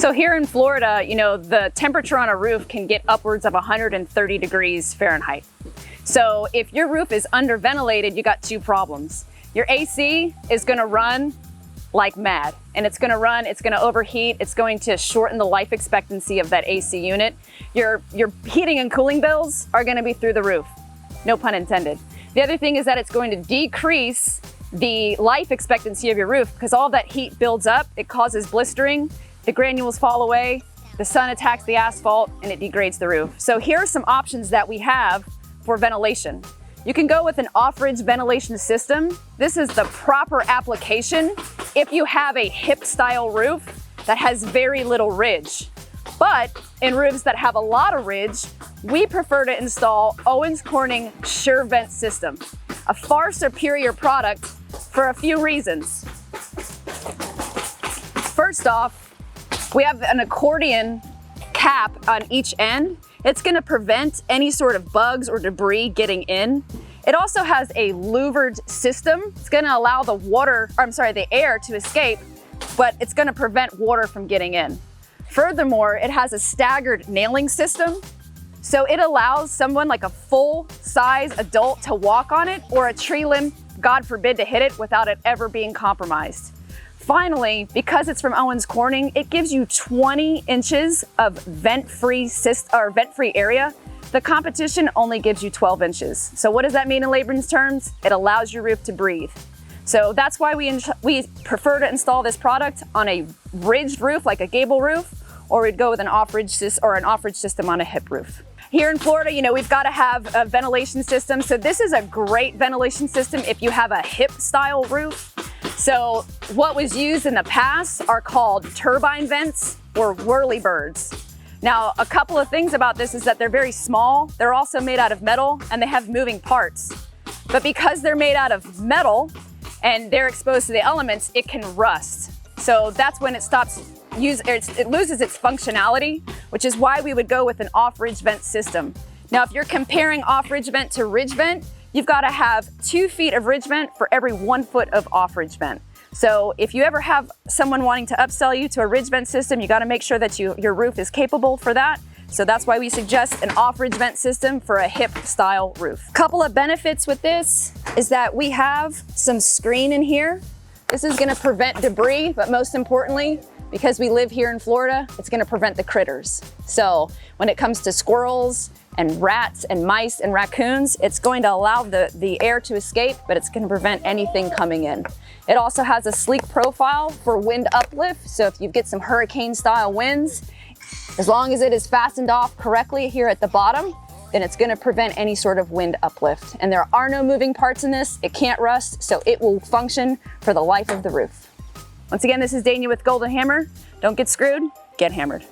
So here in Florida, you know, the temperature on a roof can get upwards of 130 degrees Fahrenheit. So if your roof is underventilated, you got two problems. Your AC is gonna run like mad, and it's gonna overheat, it's going to shorten the life expectancy of that AC unit. Your heating and cooling bills are gonna be through the roof, no pun intended. The other thing is that it's going to decrease the life expectancy of your roof because all that heat builds up, it causes blistering, the granules fall away, the sun attacks the asphalt, and it degrades the roof. So here are some options that we have for ventilation. You can go with an off-ridge ventilation system. This is the proper application if you have a hip style roof that has very little ridge. But in roofs that have a lot of ridge, we prefer to install Owens Corning SureVent system, a far superior product for a few reasons. First off, we have an accordion cap on each end. It's gonna prevent any sort of bugs or debris getting in. It also has a louvered system. It's gonna allow the air to escape, but it's gonna prevent water from getting in. Furthermore, it has a staggered nailing system. So it allows someone like a full-size adult to walk on it or a tree limb, God forbid, to hit it without it ever being compromised. Finally, because it's from Owens Corning, it gives you 20 inches of vent-free area. The competition only gives you 12 inches. So what does that mean in layman's terms? It allows your roof to breathe. So that's why we prefer to install this product on a ridged roof, like a gable roof, or we'd go with an off-ridge system on a hip roof. Here in Florida, you know, we've got to have a ventilation system. So this is a great ventilation system if you have a hip style roof. So what was used in the past are called turbine vents or whirlybirds. Now, a couple of things about this is that they're very small. They're also made out of metal and they have moving parts. But because they're made out of metal and they're exposed to the elements, it can rust. So that's when it loses its functionality, which is why we would go with an off-ridge vent system. Now, if you're comparing off-ridge vent to ridge vent, you've got to have 2 feet of ridge vent for every 1 foot of off-ridge vent. So if you ever have someone wanting to upsell you to a ridge vent system, you got to make sure that your roof is capable for that. So that's why we suggest an off-ridge vent system for a hip style roof. Couple of benefits with this is that we have some screen in here. This is going to prevent debris, but most importantly, because we live here in Florida, it's going to prevent the critters. So when it comes to squirrels and rats and mice and raccoons, it's going to allow the air to escape, but it's going to prevent anything coming in. It also has a sleek profile for wind uplift. So if you get some hurricane style winds, as long as it is fastened off correctly here at the bottom, then it's going to prevent any sort of wind uplift. And there are no moving parts in this. It can't rust, so it will function for the life of the roof. Once again, this is Dania with Golden Hammer. Don't get screwed, get hammered.